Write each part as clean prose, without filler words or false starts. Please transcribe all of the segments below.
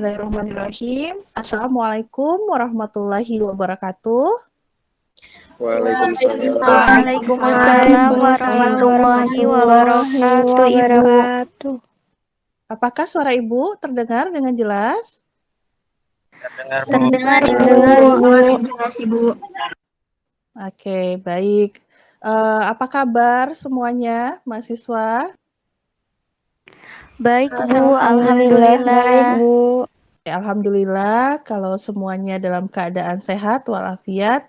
Bismillahirrahmanirrahim. Assalamualaikum warahmatullahi wabarakatuh. Waalaikumsalam. Waalaikumsalam warahmatullahi wabarakatuh, Ibu. Apakah suara Ibu terdengar dengan jelas? Terdengar, Ibu. Jelas, Ibu. Oke, baik. Apa kabar semuanya, mahasiswa? Baik, Bu. Alhamdulillah. Alhamdulillah, kalau semuanya dalam keadaan sehat walafiat.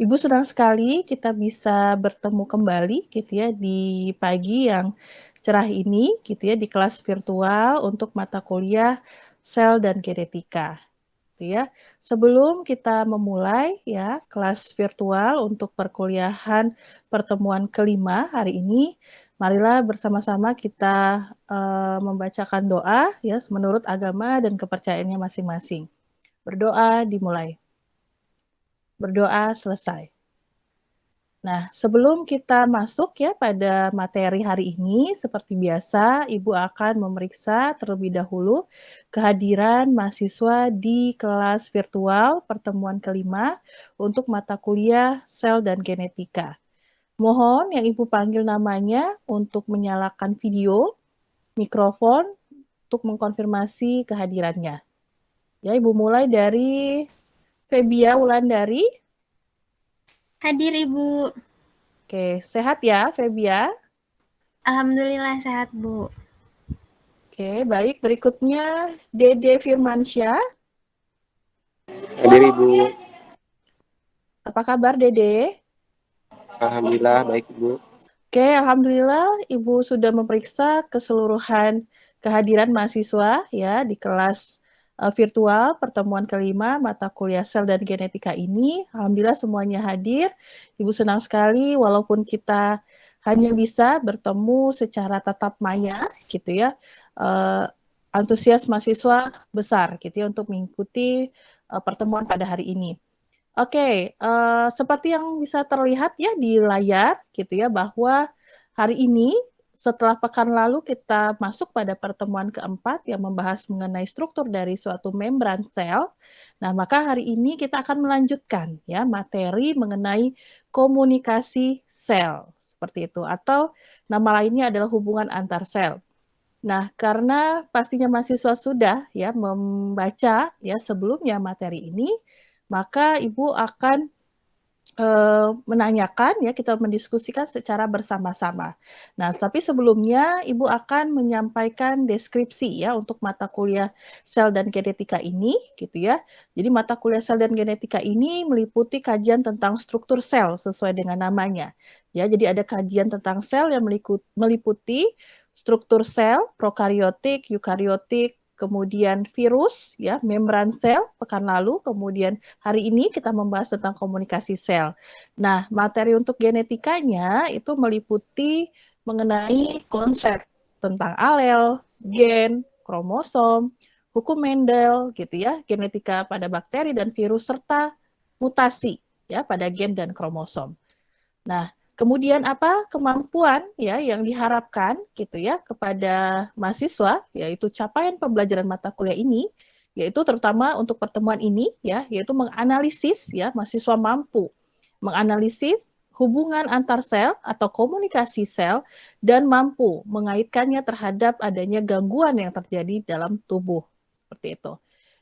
Ibu senang sekali kita bisa bertemu kembali gitu ya di pagi yang cerah ini gitu ya di kelas virtual untuk mata kuliah sel dan genetika. Gitu ya. Sebelum kita memulai ya kelas virtual untuk perkuliahan pertemuan kelima hari ini, marilah bersama-sama kita membacakan doa ya menurut agama dan kepercayaannya masing-masing. Berdoa dimulai. Berdoa selesai. Nah, sebelum kita masuk ya pada materi hari ini, seperti biasa, Ibu akan memeriksa terlebih dahulu kehadiran mahasiswa di kelas virtual pertemuan kelima untuk mata kuliah sel dan genetika. Mohon yang Ibu panggil namanya untuk menyalakan video, mikrofon, untuk mengkonfirmasi kehadirannya. Ya, Ibu mulai dari Febia Wulandari. Hadir, Ibu. Oke, sehat ya Febia? Alhamdulillah sehat, Bu. Oke, baik. Berikutnya Dede Firmansyah. Hadir, Ibu. Apa kabar Dede? Alhamdulillah baik, Ibu. Oke, alhamdulillah Ibu sudah memeriksa keseluruhan kehadiran mahasiswa ya di kelas virtual pertemuan kelima mata kuliah sel dan genetika ini. Alhamdulillah semuanya hadir. Ibu senang sekali walaupun kita hanya bisa bertemu secara tatap maya gitu ya. Antusias mahasiswa besar gitu ya untuk mengikuti pertemuan pada hari ini. Oke, seperti yang bisa terlihat ya di layar gitu ya bahwa hari ini setelah pekan lalu kita masuk pada pertemuan keempat yang membahas mengenai struktur dari suatu membran sel. Nah, maka hari ini kita akan melanjutkan ya materi mengenai komunikasi sel seperti itu atau nama lainnya adalah hubungan antar sel. Nah, karena pastinya mahasiswa sudah ya membaca ya sebelumnya materi ini, maka Ibu akan menanyakan ya kita mendiskusikan secara bersama-sama. Nah, tapi sebelumnya Ibu akan menyampaikan deskripsi ya untuk mata kuliah sel dan genetika ini gitu ya. Jadi mata kuliah sel dan genetika ini meliputi kajian tentang struktur sel sesuai dengan namanya. Ya, jadi ada kajian tentang sel yang meliputi struktur sel, prokariotik, eukariotik, kemudian virus, ya, membran sel pekan lalu, kemudian hari ini kita membahas tentang komunikasi sel. Nah, materi untuk genetikanya itu meliputi mengenai konsep tentang alel, gen, kromosom, hukum Mendel, gitu ya, genetika pada bakteri dan virus serta mutasi ya pada gen dan kromosom. Nah, kemudian apa kemampuan ya yang diharapkan gitu ya kepada mahasiswa yaitu capaian pembelajaran mata kuliah ini yaitu terutama untuk pertemuan ini ya yaitu menganalisis ya mahasiswa mampu menganalisis hubungan antar sel atau komunikasi sel dan mampu mengaitkannya terhadap adanya gangguan yang terjadi dalam tubuh seperti itu.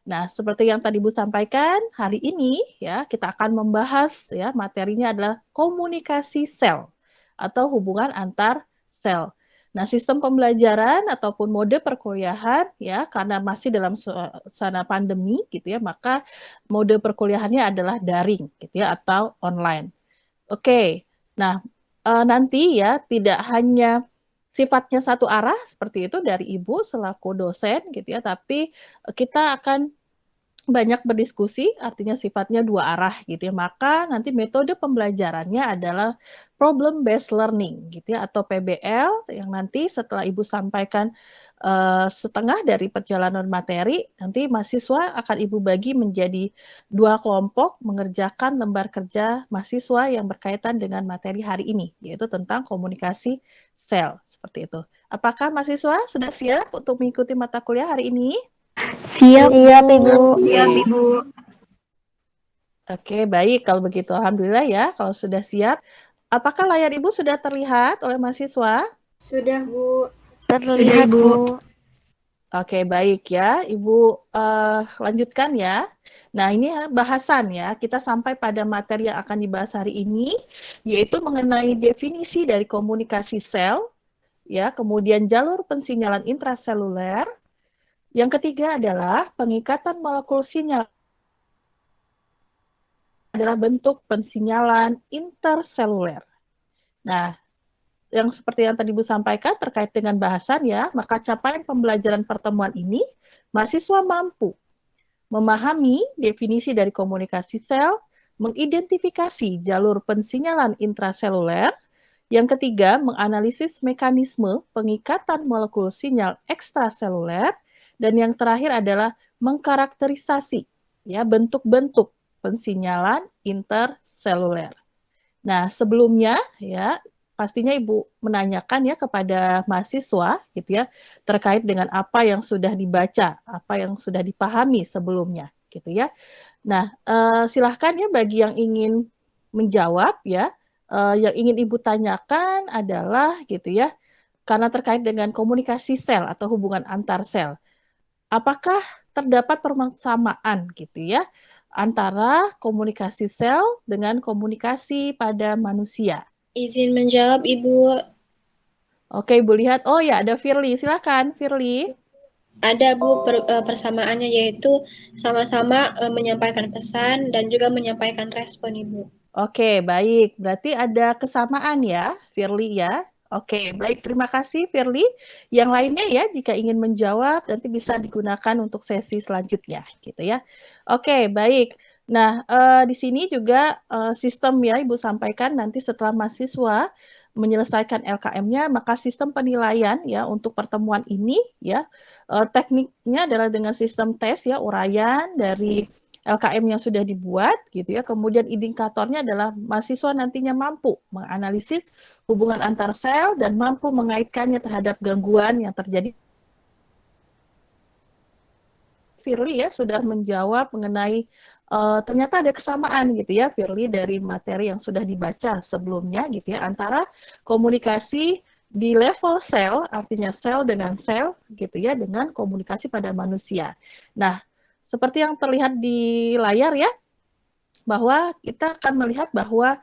Nah, seperti yang tadi Bu sampaikan, hari ini ya kita akan membahas ya materinya adalah komunikasi sel atau hubungan antar sel. Nah, sistem pembelajaran ataupun mode perkuliahan ya karena masih dalam suasana pandemi gitu ya, maka mode perkuliahannya adalah daring gitu ya atau online. Oke. Nah, nanti ya tidak hanya sifatnya satu arah seperti itu dari Ibu selaku dosen gitu ya, tapi kita akan banyak berdiskusi, artinya sifatnya dua arah gitu ya. Maka nanti metode pembelajarannya adalah problem based learning gitu ya atau PBL yang nanti setelah Ibu sampaikan setengah dari perjalanan materi, nanti mahasiswa akan Ibu bagi menjadi dua kelompok mengerjakan lembar kerja mahasiswa yang berkaitan dengan materi hari ini, yaitu tentang komunikasi sel seperti itu. Apakah mahasiswa sudah siap untuk mengikuti mata kuliah hari ini? Siap, Ibu. Siap, Ibu. Oke, baik. Kalau begitu, alhamdulillah ya. Kalau sudah siap, apakah layar Ibu sudah terlihat oleh mahasiswa? Sudah, Bu. Terlihat, Ibu. Bu. Oke, baik ya. Ibu lanjutkan ya. Nah, ini ya, bahasan ya. Kita sampai pada materi yang akan dibahas hari ini, yaitu mengenai definisi dari komunikasi sel, ya, kemudian jalur pensinyalan intraseluler. Yang ketiga adalah pengikatan molekul sinyal adalah bentuk pensinyalan interseluler. Nah, yang seperti yang tadi Bu sampaikan terkait dengan bahasan ya, maka capaian pembelajaran pertemuan ini, mahasiswa mampu memahami definisi dari komunikasi sel, mengidentifikasi jalur pensinyalan intraseluler, yang ketiga, menganalisis mekanisme pengikatan molekul sinyal ekstraseluler, dan yang terakhir adalah mengkarakterisasi ya bentuk-bentuk pensinyalan interseluler. Nah, sebelumnya ya pastinya Ibu menanyakan ya kepada mahasiswa gitu ya terkait dengan apa yang sudah dibaca, apa yang sudah dipahami sebelumnya gitu ya. Nah, silahkan ya bagi yang ingin menjawab ya, yang ingin Ibu tanyakan adalah gitu ya, karena terkait dengan komunikasi sel atau hubungan antar sel. Apakah terdapat persamaan gitu ya antara komunikasi sel dengan komunikasi pada manusia? Izin menjawab, Ibu. Oke, Ibu lihat. Oh ya, ada Firly. Silakan, Firly. Ada, Bu, persamaannya yaitu sama-sama menyampaikan pesan dan juga menyampaikan respon, Ibu. Oke, baik. Berarti ada kesamaan ya, Firly ya. Oke, baik. Terima kasih, Firly. Yang lainnya ya, jika ingin menjawab, nanti bisa digunakan untuk sesi selanjutnya, gitu ya. Oke, baik. Nah, di sini juga sistem ya, Ibu sampaikan nanti setelah mahasiswa menyelesaikan LKM-nya, maka sistem penilaian ya untuk pertemuan ini ya, tekniknya adalah dengan sistem tes ya, uraian dari LKM yang sudah dibuat gitu ya. Kemudian indikatornya adalah mahasiswa nantinya mampu menganalisis hubungan antar sel dan mampu mengaitkannya terhadap gangguan yang terjadi. Firly ya sudah menjawab mengenai ternyata ada kesamaan gitu ya Firly dari materi yang sudah dibaca sebelumnya gitu ya antara komunikasi di level sel, artinya sel dengan sel gitu ya, dengan komunikasi pada manusia. Nah, seperti yang terlihat di layar ya, bahwa kita akan melihat bahwa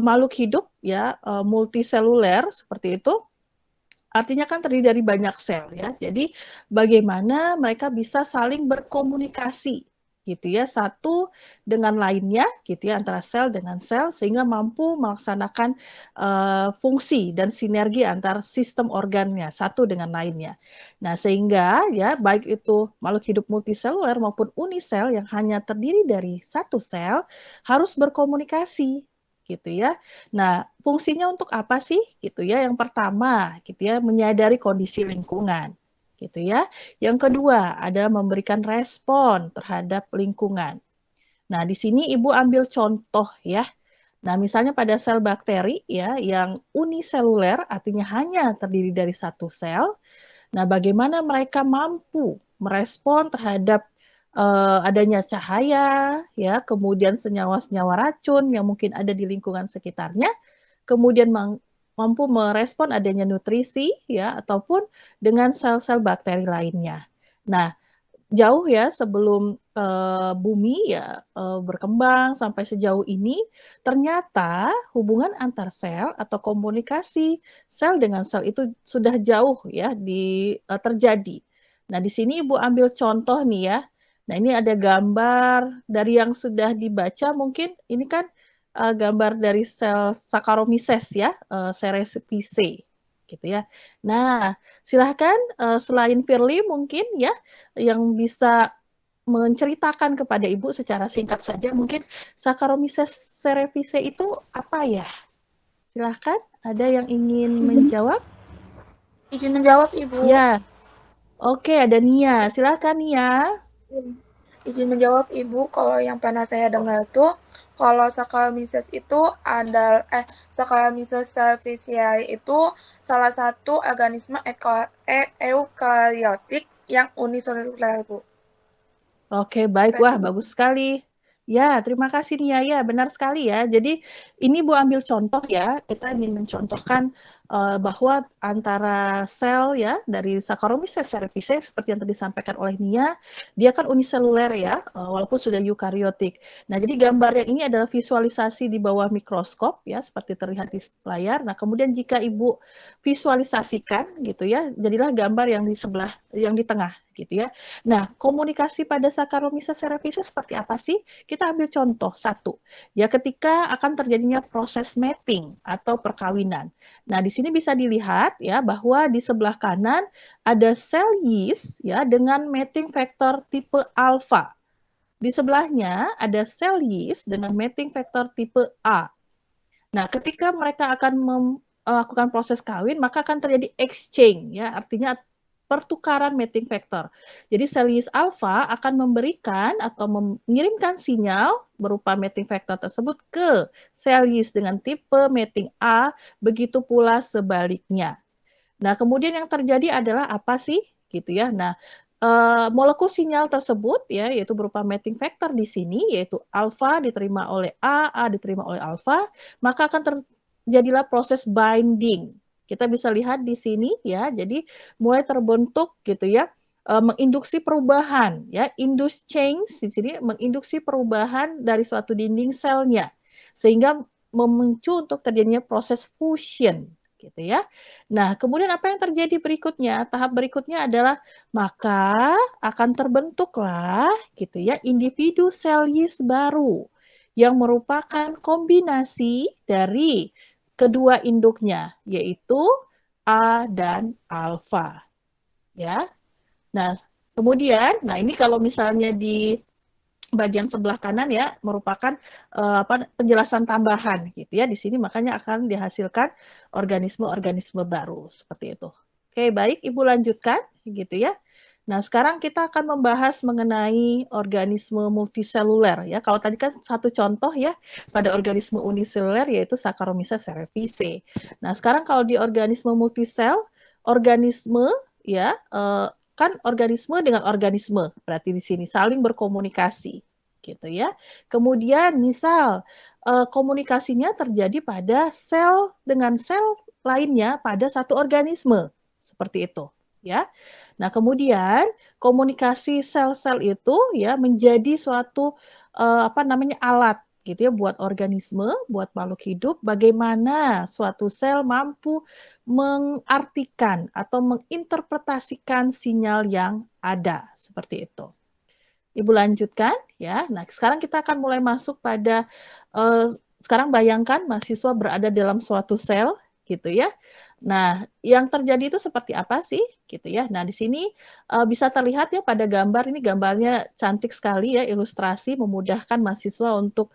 makhluk hidup ya multiseluler seperti itu, artinya kan terdiri dari banyak sel ya. Jadi bagaimana mereka bisa saling berkomunikasi gitu ya, satu dengan lainnya gitu ya, antara sel dengan sel sehingga mampu melaksanakan fungsi dan sinergi antar sistem organnya satu dengan lainnya. Nah, sehingga ya baik itu makhluk hidup multiseluler maupun unisel yang hanya terdiri dari satu sel harus berkomunikasi gitu ya. Nah, fungsinya untuk apa sih gitu ya? Yang pertama gitu ya, menyadari kondisi lingkungan gitu ya. Yang kedua adalah memberikan respon terhadap lingkungan. Nah, di sini Ibu ambil contoh ya. Nah, misalnya pada sel bakteri ya yang uniseluler artinya hanya terdiri dari satu sel. Nah, bagaimana mereka mampu merespon terhadap adanya cahaya ya, kemudian senyawa-senyawa racun yang mungkin ada di lingkungan sekitarnya, kemudian mampu merespon adanya nutrisi ya ataupun dengan sel-sel bakteri lainnya. Nah, jauh ya sebelum bumi ya berkembang sampai sejauh ini, ternyata hubungan antar sel atau komunikasi sel dengan sel itu sudah jauh ya terjadi. Nah, di sini Ibu ambil contoh nih ya. Nah, ini ada gambar dari yang sudah dibaca mungkin ini kan gambar dari sel Saccharomyces ya, Cerevisiae gitu ya. Nah, silahkan selain Firly mungkin ya yang bisa menceritakan kepada Ibu secara singkat saja mungkin Saccharomyces cerevisiae itu apa ya? Silahkan, ada yang ingin menjawab? Izin menjawab, Ibu. Ya, oke ada Nia. Silahkan Nia. Izin menjawab, Ibu. Kalau yang pernah saya dengar tuh, Kalau Saccharomyces itu Saccharomyces cerevisiae itu salah satu organisme eukariotik yang uniseluler, Bu. Oke, baik. Seperti Wah, itu, Bu. bagus sekali. Ya, terima kasih Nia. Ya, benar sekali ya. Jadi ini Bu ambil contoh ya. Kita ingin mencontohkan bahwa antara sel ya dari Saccharomyces cerevisiae seperti yang tadi disampaikan oleh Nia, dia kan uniseluler ya, walaupun sudah eukariotik. Nah, jadi gambar yang ini adalah visualisasi di bawah mikroskop ya, seperti terlihat di layar. Nah, kemudian jika Ibu visualisasikan gitu ya, jadilah gambar yang di sebelah, yang di tengah gitu ya. Nah, komunikasi pada Saccharomyces cerevisiae seperti apa sih? Kita ambil contoh satu. Ya, ketika akan terjadinya proses mating atau perkawinan. Nah, di sini bisa dilihat ya bahwa di sebelah kanan ada sel yeast ya dengan mating factor tipe alpha. Di sebelahnya ada sel yeast dengan mating factor tipe A. Nah, ketika mereka akan melakukan proses kawin, maka akan terjadi exchange ya, artinya pertukaran mating factor. Jadi sel yeast alpha akan memberikan atau mengirimkan sinyal berupa mating factor tersebut ke sel yeast dengan tipe mating A, begitu pula sebaliknya. Nah, kemudian yang terjadi adalah apa sih? Gitu ya. Nah, molekul sinyal tersebut ya yaitu berupa mating factor di sini yaitu alfa diterima oleh A diterima oleh alfa, maka akan terjadilah proses binding. Kita bisa lihat di sini ya, jadi mulai terbentuk gitu ya, menginduksi perubahan ya, induce change di sini menginduksi perubahan dari suatu dinding selnya sehingga memicu untuk terjadinya proses fusion gitu ya. Nah, kemudian apa yang terjadi berikutnya? Tahap berikutnya adalah maka akan terbentuklah gitu ya individu sel yeast baru yang merupakan kombinasi dari kedua induknya yaitu A dan alfa ya. Nah, kemudian ini kalau misalnya di bagian sebelah kanan ya merupakan penjelasan tambahan gitu ya. Di sini makanya akan dihasilkan organisme-organisme baru seperti itu. Oke, baik Ibu lanjutkan gitu ya. Nah, sekarang kita akan membahas mengenai organisme multiseluler ya. Kalau tadi kan satu contoh ya pada organisme uniseluler yaitu Saccharomyces cerevisiae. Nah, sekarang kalau di organisme multisel, organisme ya kan organisme dengan organisme berarti di sini saling berkomunikasi gitu ya. Kemudian misal komunikasinya terjadi pada sel dengan sel lainnya pada satu organisme seperti itu ya. Nah, kemudian komunikasi sel-sel itu ya menjadi suatu alat gitu ya buat organisme, buat makhluk hidup bagaimana suatu sel mampu mengartikan atau menginterpretasikan sinyal yang ada seperti itu. Ibu lanjutkan ya. Nah, sekarang kita akan mulai masuk pada sekarang bayangkan mahasiswa berada dalam suatu sel gitu ya. Nah, yang terjadi itu seperti apa sih gitu ya. Nah, di sini bisa terlihat ya pada gambar ini gambarnya cantik sekali ya, ilustrasi memudahkan mahasiswa untuk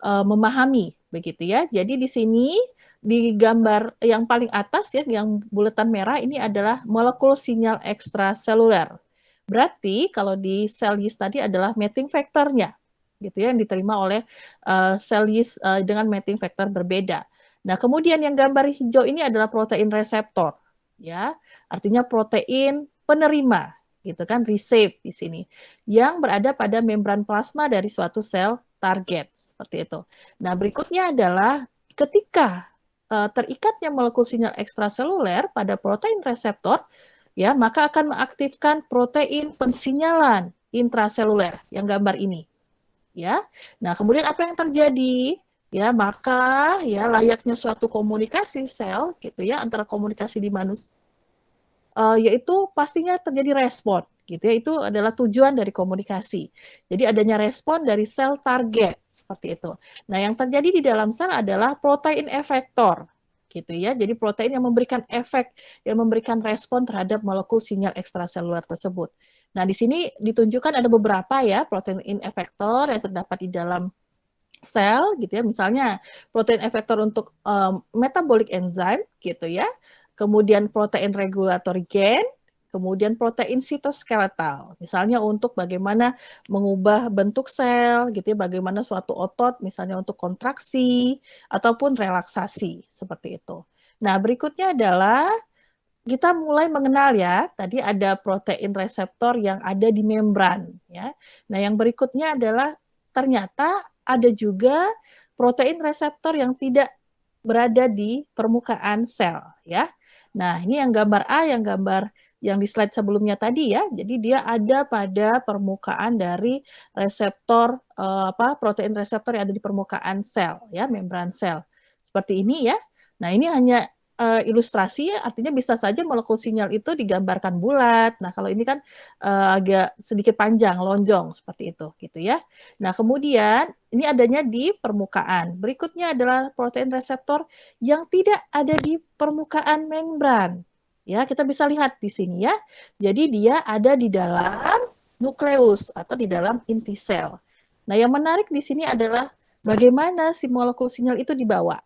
memahami begitu ya. Jadi di sini di gambar yang paling atas ya yang bulatan merah ini adalah molekul sinyal ekstraseluler. Berarti kalau di sel yeast tadi adalah mating factornya gitu ya yang diterima oleh sel yeast dengan mating factor berbeda. Nah, kemudian yang gambar hijau ini adalah protein reseptor, ya, artinya protein penerima, gitu kan, receive di sini, yang berada pada membran plasma dari suatu sel target, seperti itu. Nah, berikutnya adalah ketika terikatnya molekul sinyal ekstraseluler pada protein reseptor, ya, maka akan mengaktifkan protein pensinyalan intraseluler yang gambar ini, ya. Nah, kemudian apa yang terjadi? Ya, maka ya layaknya suatu komunikasi sel gitu ya antara komunikasi di manusia yaitu pastinya terjadi respon gitu ya. Itu adalah tujuan dari komunikasi. Jadi adanya respon dari sel target seperti itu. Nah, yang terjadi di dalam sel adalah protein efektor gitu ya. Jadi protein yang memberikan efek, yang memberikan respon terhadap molekul sinyal ekstraseluler tersebut. Nah, di sini ditunjukkan ada beberapa ya protein efektor yang terdapat di dalam sel gitu ya, misalnya protein efektor untuk metabolic enzyme gitu ya, kemudian protein regulatory gen, kemudian protein sitoskeletal, misalnya untuk bagaimana mengubah bentuk sel, gitu ya, bagaimana suatu otot, misalnya untuk kontraksi ataupun relaksasi, seperti itu. Nah, berikutnya adalah kita mulai mengenal ya, tadi ada protein reseptor yang ada di membran ya. Nah, yang berikutnya adalah ternyata ada juga protein reseptor yang tidak berada di permukaan sel ya. Nah, ini yang gambar A, yang di slide sebelumnya tadi ya. Jadi dia ada pada permukaan dari reseptor protein reseptor yang ada di permukaan sel ya, membran sel. Seperti ini ya. Nah, ini hanya ilustrasi, artinya bisa saja molekul sinyal itu digambarkan bulat. Nah, kalau ini kan agak sedikit panjang, lonjong seperti itu, gitu ya. Nah, kemudian ini adanya di permukaan. Berikutnya adalah protein reseptor yang tidak ada di permukaan membran. Ya, kita bisa lihat di sini ya. Jadi dia ada di dalam nukleus atau di dalam inti sel. Nah, yang menarik di sini adalah bagaimana si molekul sinyal itu dibawa,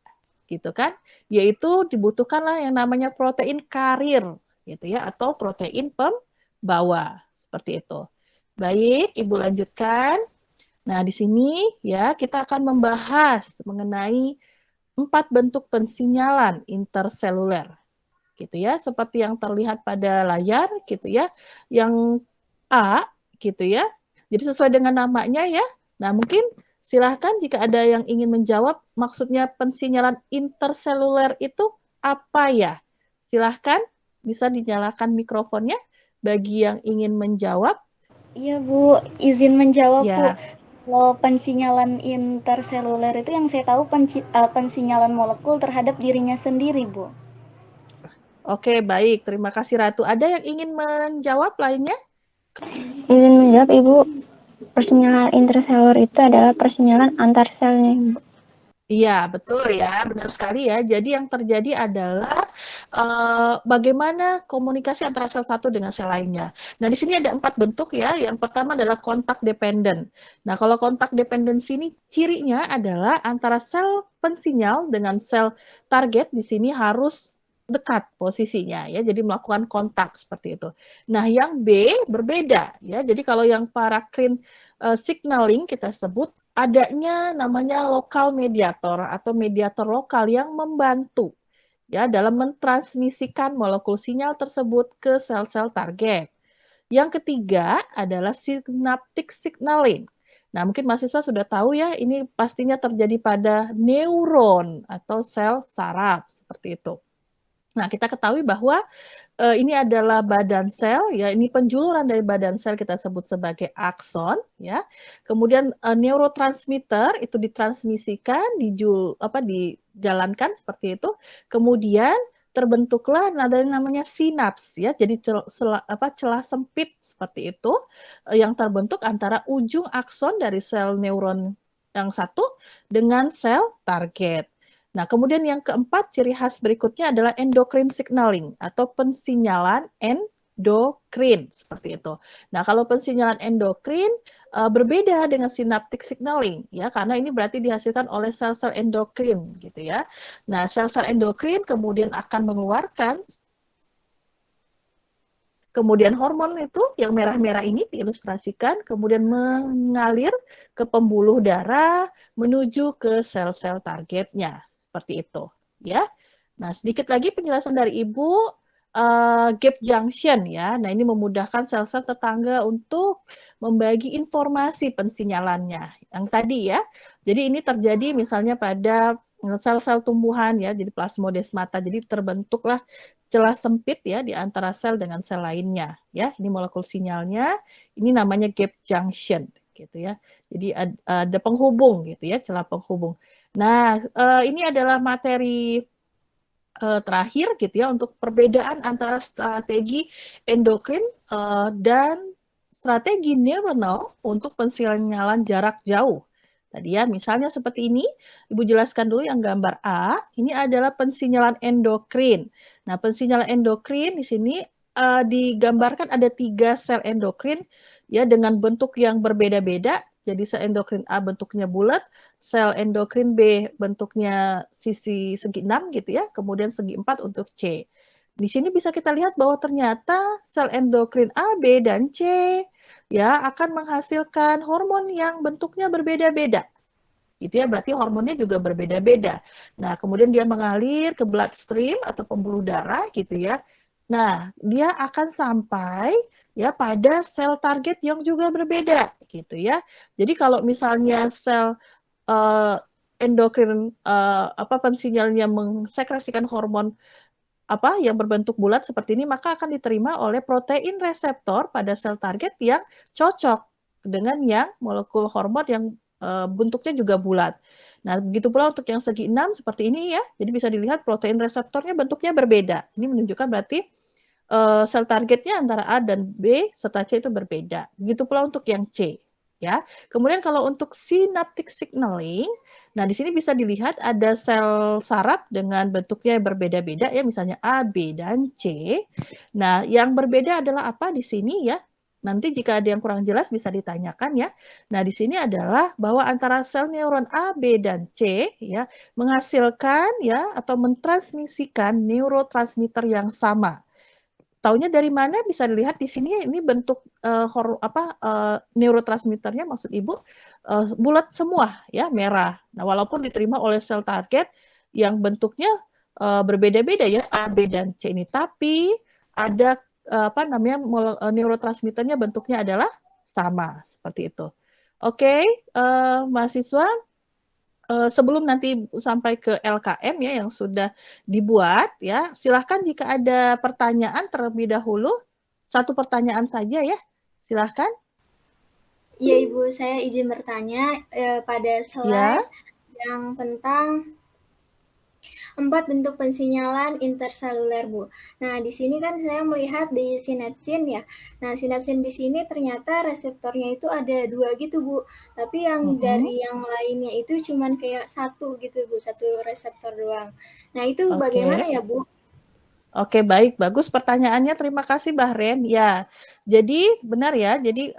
gitu kan? Yaitu dibutuhkanlah yang namanya protein karir, gitu ya, atau protein pembawa, seperti itu. Baik, Ibu lanjutkan. Nah, di sini ya kita akan membahas mengenai 4 bentuk pensinyalan interseluler, gitu ya, seperti yang terlihat pada layar, gitu ya. Yang A, gitu ya. Jadi sesuai dengan namanya ya. Nah, mungkin silahkan jika ada yang ingin menjawab, maksudnya pensinyalan interseluler itu apa ya? Silahkan, bisa dinyalakan mikrofonnya bagi yang ingin menjawab. Iya Bu, izin menjawab Bu. Ya, Kalau pensinyalan interseluler itu yang saya tahu pensinyalan molekul terhadap dirinya sendiri Bu. oke, baik. Terima kasih Ratu. Ada yang ingin menjawab lainnya? Izin menjawab Ibu, persinyalan interseluler itu adalah persinyalan antar selnya Ibu. Iya, betul ya, benar sekali ya. Jadi yang terjadi adalah bagaimana komunikasi antara sel satu dengan sel lainnya. Nah, di sini ada 4 bentuk ya. Yang pertama adalah kontak dependen. Nah, kalau kontak dependensi ini cirinya adalah antara sel pensinyal dengan sel target di sini harus dekat posisinya ya. Jadi melakukan kontak seperti itu. Nah, yang B berbeda ya. Jadi kalau yang paracrine signaling kita sebut adanya namanya lokal mediator atau mediator lokal yang membantu ya dalam mentransmisikan molekul sinyal tersebut ke sel-sel target. Yang ketiga adalah synaptic signaling. Nah, mungkin mahasiswa sudah tahu ya, ini pastinya terjadi pada neuron atau sel saraf seperti itu. Nah, kita ketahui bahwa ini adalah badan sel, ya. Ini penjuluran dari badan sel kita sebut sebagai akson, ya. Kemudian neurotransmitter itu ditransmisikan, dijalankan seperti itu. Kemudian terbentuklah namanya sinaps, ya. Jadi celah sempit seperti itu yang terbentuk antara ujung akson dari sel neuron yang satu dengan sel target. Nah, kemudian yang keempat, ciri khas berikutnya adalah endocrine signaling atau pensinyalan endokrin seperti itu. Nah, kalau pensinyalan endokrin berbeda dengan synaptic signaling ya, karena ini berarti dihasilkan oleh sel-sel endokrin gitu ya. Nah, sel-sel endokrin kemudian akan mengeluarkan kemudian hormon itu yang merah-merah ini diilustrasikan kemudian mengalir ke pembuluh darah menuju ke sel-sel targetnya. Seperti itu, ya. Nah, sedikit lagi penjelasan dari Ibu, gap junction ya. Nah, ini memudahkan sel-sel tetangga untuk membagi informasi pensinyalannya. Yang tadi ya. Jadi ini terjadi misalnya pada sel-sel tumbuhan ya, jadi plasmodesmata. Jadi terbentuklah celah sempit ya di antara sel dengan sel lainnya ya. Ini molekul sinyalnya, ini namanya gap junction gitu ya. Jadi ada penghubung gitu ya, celah penghubung. Nah, ini adalah materi terakhir gitu ya untuk perbedaan antara strategi endokrin dan strategi neuronal untuk pensinyalan jarak jauh. Tadi ya, misalnya seperti ini, Ibu jelaskan dulu yang gambar A, ini adalah pensinyalan endokrin. Nah, pensinyalan endokrin di sini digambarkan ada 3 sel endokrin ya dengan bentuk yang berbeda-beda. Jadi sel endokrin A bentuknya bulat, sel endokrin B bentuknya segi 6 gitu ya, kemudian segi 4 untuk C. di sini bisa kita lihat bahwa ternyata sel endokrin A, B, dan C ya akan menghasilkan hormon yang bentuknya berbeda-beda. Gitu ya, berarti hormonnya juga berbeda-beda. Nah, kemudian dia mengalir ke bloodstream atau pembuluh darah gitu ya. Nah, dia akan sampai ya pada sel target yang juga berbeda gitu ya. Jadi kalau misalnya sel endokrin pensinyalnya mengsekresikan hormon yang berbentuk bulat seperti ini, maka akan diterima oleh protein reseptor pada sel target yang cocok dengan yang molekul hormon yang bentuknya juga bulat. Nah, begitu pula untuk yang segi 6 seperti ini ya. Jadi bisa dilihat protein reseptornya bentuknya berbeda. Ini menunjukkan berarti sel targetnya antara A dan B serta C itu berbeda. Begitu pula untuk yang C. Ya. Kemudian kalau untuk synaptic signaling, nah di sini bisa dilihat ada sel saraf dengan bentuknya berbeda-beda ya, misalnya A, B, dan C. Nah, yang berbeda adalah apa di sini ya? Nanti jika ada yang kurang jelas bisa ditanyakan ya. Nah, di sini adalah bahwa antara sel neuron A, B, dan C ya menghasilkan ya atau mentransmisikan neurotransmitter yang sama. Taunya dari mana? Bisa dilihat di sini ini bentuk neurotransmitternya maksud Ibu bulat semua ya, merah. Nah, walaupun diterima oleh sel target yang bentuknya berbeda-beda ya, A, B, dan C ini, tapi ada neurotransmitternya bentuknya adalah sama seperti itu. Oke, mahasiswa, sebelum nanti sampai ke LKM ya yang sudah dibuat ya, silahkan jika ada pertanyaan terlebih dahulu, satu pertanyaan saja ya, silahkan. Iya Ibu, saya izin bertanya pada slide yang tentang 4 bentuk pensinyalan interseluler, Bu. Nah, di sini kan saya melihat di sinapsin ya. Nah, sinapsin di sini ternyata reseptornya itu ada 2 gitu, Bu. Tapi yang dari yang lainnya itu cuman kayak 1 gitu, Bu, 1 reseptor doang. Nah, itu bagaimana ya, Bu? Oke, baik, bagus pertanyaannya. Terima kasih, Bahren. Ya, jadi benar ya. Jadi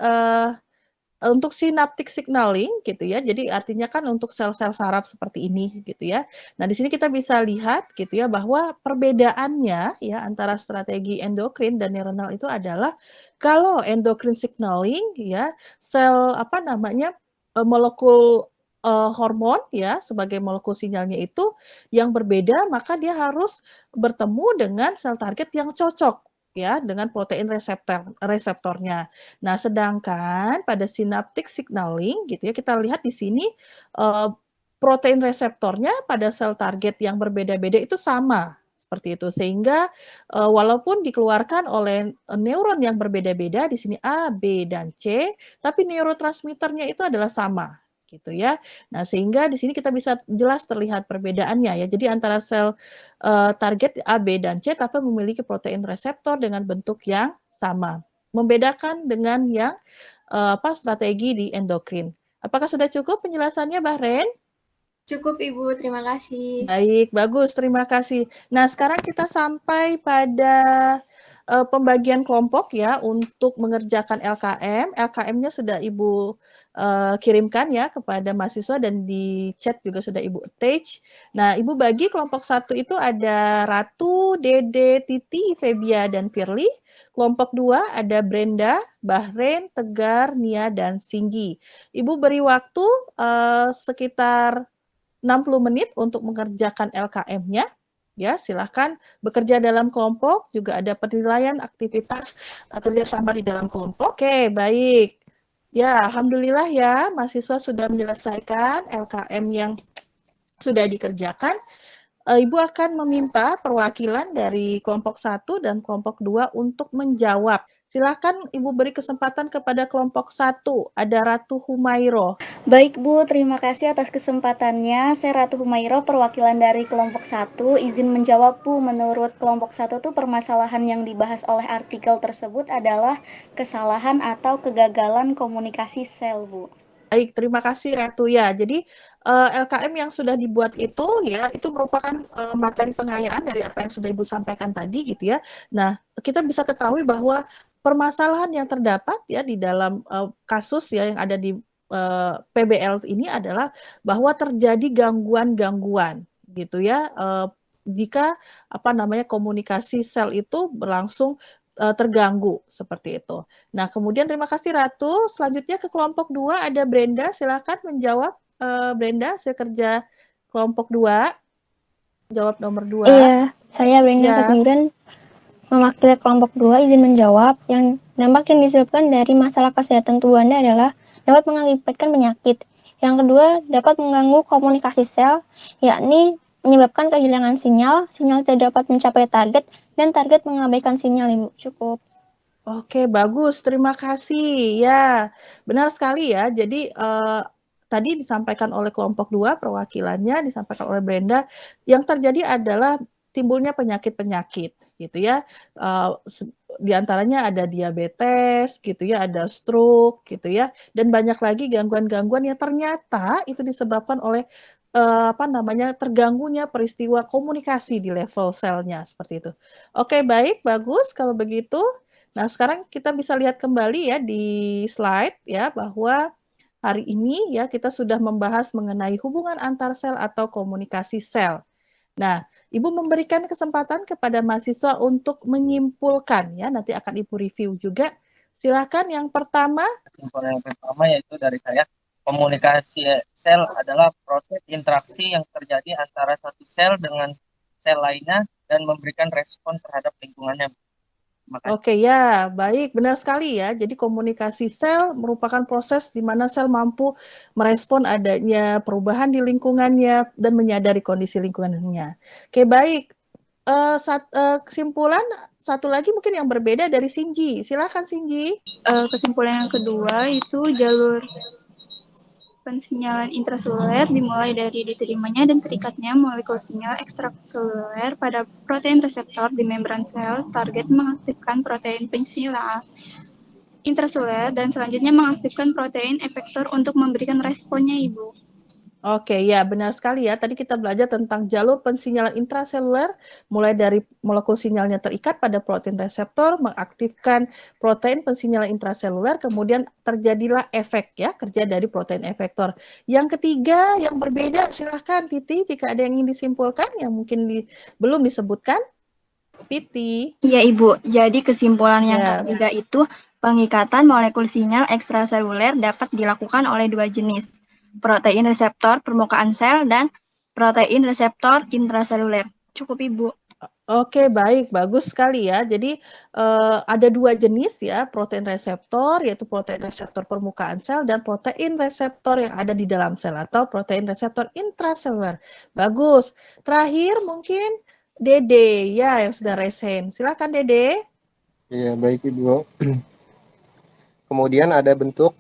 untuk synaptic signaling gitu ya, jadi artinya kan untuk sel-sel saraf seperti ini gitu ya. Nah, di sini kita bisa lihat gitu ya bahwa perbedaannya ya antara strategi endokrin dan neuronal itu adalah kalau endokrin signaling ya sel molekul hormon ya sebagai molekul sinyalnya itu yang berbeda, maka dia harus bertemu dengan sel target yang cocok ya dengan protein reseptornya. Nah, sedangkan pada synaptic signaling gitu ya, kita lihat di sini protein reseptornya pada sel target yang berbeda-beda itu sama seperti itu, sehingga walaupun dikeluarkan oleh neuron yang berbeda-beda di sini A, B, dan C, tapi neurotransmitternya itu adalah sama gitu ya. Nah, sehingga di sini kita bisa jelas terlihat perbedaannya ya. Jadi antara sel target A, B, dan C tapi memiliki protein reseptor dengan bentuk yang sama. Membedakan dengan yang strategi di endokrin. Apakah sudah cukup penjelasannya, Bahren? Cukup, Ibu. Terima kasih. Baik, bagus. Terima kasih. Nah, sekarang kita sampai pada pembagian kelompok ya untuk mengerjakan LKM. LKM-nya sudah Ibu kirimkan ya kepada mahasiswa dan di chat juga sudah Ibu attach. Nah, Ibu bagi kelompok 1 itu ada Ratu, Dede, Titi, Febia, dan Firly. Kelompok 2 ada Brenda, Bahren, Tegar, Nia, dan Singgi. Ibu beri waktu sekitar 60 menit untuk mengerjakan LKM-nya. Ya, silahkan bekerja dalam kelompok, juga ada penilaian aktivitas kerjasama di dalam kelompok. Oke, baik. Ya, alhamdulillah ya, mahasiswa sudah menyelesaikan LKM yang sudah dikerjakan. Ibu akan meminta perwakilan dari kelompok 1 dan kelompok 2 untuk menjawab. Silakan Ibu beri kesempatan kepada kelompok 1. Ada Ratu Humairo. Baik Bu, terima kasih atas kesempatannya. Saya Ratu Humairo, perwakilan dari kelompok 1. Izin menjawab Bu, menurut kelompok 1 tuh permasalahan yang dibahas oleh artikel tersebut adalah kesalahan atau kegagalan komunikasi sel, Bu. Baik, terima kasih Ratu ya. Jadi LKM yang sudah dibuat itu ya, itu merupakan materi pengayaan dari apa yang sudah Ibu sampaikan tadi gitu ya. Nah, kita bisa ketahui bahwa permasalahan yang terdapat ya di dalam kasus ya yang ada di PBL ini adalah bahwa terjadi gangguan-gangguan gitu ya jika komunikasi sel itu berlangsung terganggu seperti itu. Nah, kemudian terima kasih Ratu. Selanjutnya ke kelompok 2 ada Brenda, silakan menjawab. Brenda, hasil kerja kelompok 2. Jawab nomor 2. Iya, saya Brenda Ya. Kasgibran mewakili kelompok 2 izin menjawab. Yang dampak yang disebabkan dari masalah kesehatan tubuh Anda adalah dapat mengakibatkan penyakit. Yang kedua, dapat mengganggu komunikasi sel, yakni menyebabkan kehilangan sinyal tidak dapat mencapai target, dan target mengabaikan sinyal, Ibu. Cukup. Oke, bagus. Terima kasih. Ya, benar sekali ya. Jadi, tadi disampaikan oleh kelompok 2, perwakilannya disampaikan oleh Brenda, yang terjadi adalah timbulnya penyakit-penyakit, gitu ya. Di antaranya ada diabetes, gitu ya, ada stroke, gitu ya, dan banyak lagi gangguan-gangguan yang ternyata itu disebabkan oleh terganggunya peristiwa komunikasi di level selnya, seperti itu. Oke, baik, bagus kalau begitu. Nah, sekarang kita bisa lihat kembali ya di slide ya bahwa hari ini ya kita sudah membahas mengenai hubungan antar sel atau komunikasi sel. Nah, Ibu memberikan kesempatan kepada mahasiswa untuk menyimpulkan ya, nanti akan Ibu review juga. Silakan yang pertama. Kesimpulan yang pertama yaitu dari saya, komunikasi sel adalah proses interaksi yang terjadi antara satu sel dengan sel lainnya dan memberikan respon terhadap lingkungannya. Oke ya, baik, benar sekali ya. Jadi komunikasi sel merupakan proses di mana sel mampu merespon adanya perubahan di lingkungannya dan menyadari kondisi lingkungannya. Oke, baik. Kesimpulan satu lagi mungkin yang berbeda dari Sinji. Silakan Sinji. Kesimpulan yang kedua itu jalur pensinyalan intraseluler dimulai dari diterimanya dan terikatnya molekul sinyal ekstraseluler pada protein reseptor di membran sel target mengaktifkan protein pensinyalan intraseluler dan selanjutnya mengaktifkan protein efektor untuk memberikan responnya, Ibu. Oke, ya benar sekali ya. Tadi kita belajar tentang jalur pensinyalan intraseluler, mulai dari molekul sinyalnya terikat pada protein reseptor, mengaktifkan protein pensinyalan intraseluler, kemudian terjadilah efek ya, kerja dari protein efektor. Yang ketiga, yang berbeda, silahkan Titi, jika ada yang ingin disimpulkan, yang mungkin belum disebutkan. Titi. Iya, Ibu. Jadi kesimpulan yang ketiga itu, pengikatan molekul sinyal ekstraseluler dapat dilakukan oleh dua jenis, protein reseptor permukaan sel dan protein reseptor intraseluler. Cukup, Ibu. Oke, baik, bagus sekali ya. Jadi ada dua jenis ya, protein reseptor, yaitu protein reseptor permukaan sel dan protein reseptor yang ada di dalam sel atau protein reseptor intraseluler. Bagus. Terakhir mungkin Dede ya yang sudah raise hand. Silakan Dede. Iya, baik Ibu. Kemudian ada bentuk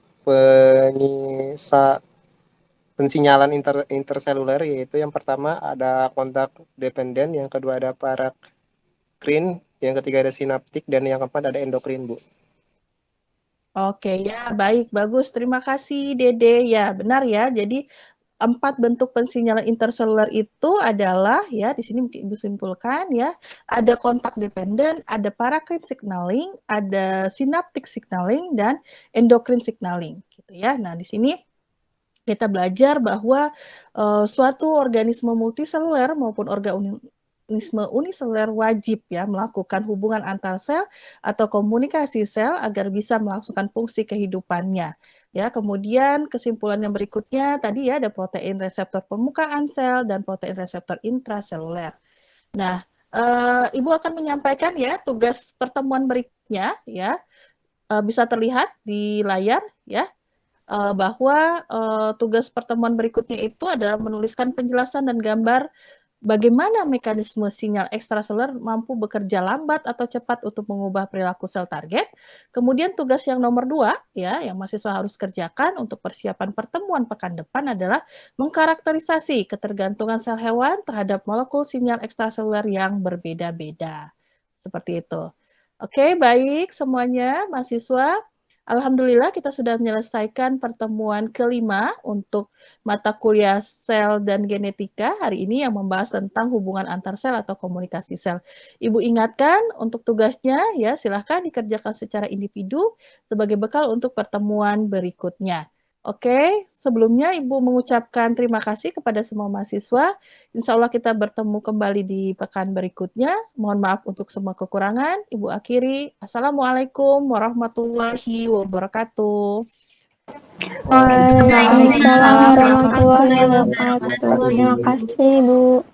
pensinyalan interseluler, yaitu yang pertama ada kontak dependen, yang kedua ada parakrin, yang ketiga ada sinaptik, dan yang keempat ada endokrin, Bu. Oke ya, baik, bagus. Terima kasih Dede. Ya, benar ya. Jadi 4 bentuk pensinyalan interseluler itu adalah ya di sini mungkin Ibu simpulkan ya, ada kontak dependen, ada parakrin signaling, ada synaptic signaling dan endokrin signaling gitu ya. Nah, di sini kita belajar bahwa suatu organisme multiseluler maupun organisme uniseluler wajib ya melakukan hubungan antar sel atau komunikasi sel agar bisa melangsungkan fungsi kehidupannya. Ya, kemudian kesimpulan yang berikutnya tadi ya ada protein reseptor permukaan sel dan protein reseptor intraseluler. Nah, Ibu akan menyampaikan ya tugas pertemuan berikutnya ya. Bisa terlihat di layar ya. Bahwa tugas pertemuan berikutnya itu adalah menuliskan penjelasan dan gambar bagaimana mekanisme sinyal ekstraseluler mampu bekerja lambat atau cepat untuk mengubah perilaku sel target. Kemudian tugas yang nomor 2 ya, yang mahasiswa harus kerjakan untuk persiapan pertemuan pekan depan adalah mengkarakterisasi ketergantungan sel hewan terhadap molekul sinyal ekstraseluler yang berbeda-beda. Seperti itu. Oke, baik semuanya mahasiswa. Alhamdulillah kita sudah menyelesaikan pertemuan kelima untuk mata kuliah sel dan genetika hari ini yang membahas tentang hubungan antar sel atau komunikasi sel. Ibu ingatkan untuk tugasnya ya silahkan dikerjakan secara individu sebagai bekal untuk pertemuan berikutnya. Oke, sebelumnya Ibu mengucapkan terima kasih kepada semua mahasiswa. Insya Allah kita bertemu kembali di pekan berikutnya. Mohon maaf untuk semua kekurangan. Ibu akhiri. Assalamualaikum warahmatullahi wabarakatuh. Waalaikumsalam warahmatullahi wabarakatuh. Terima kasih, Bu.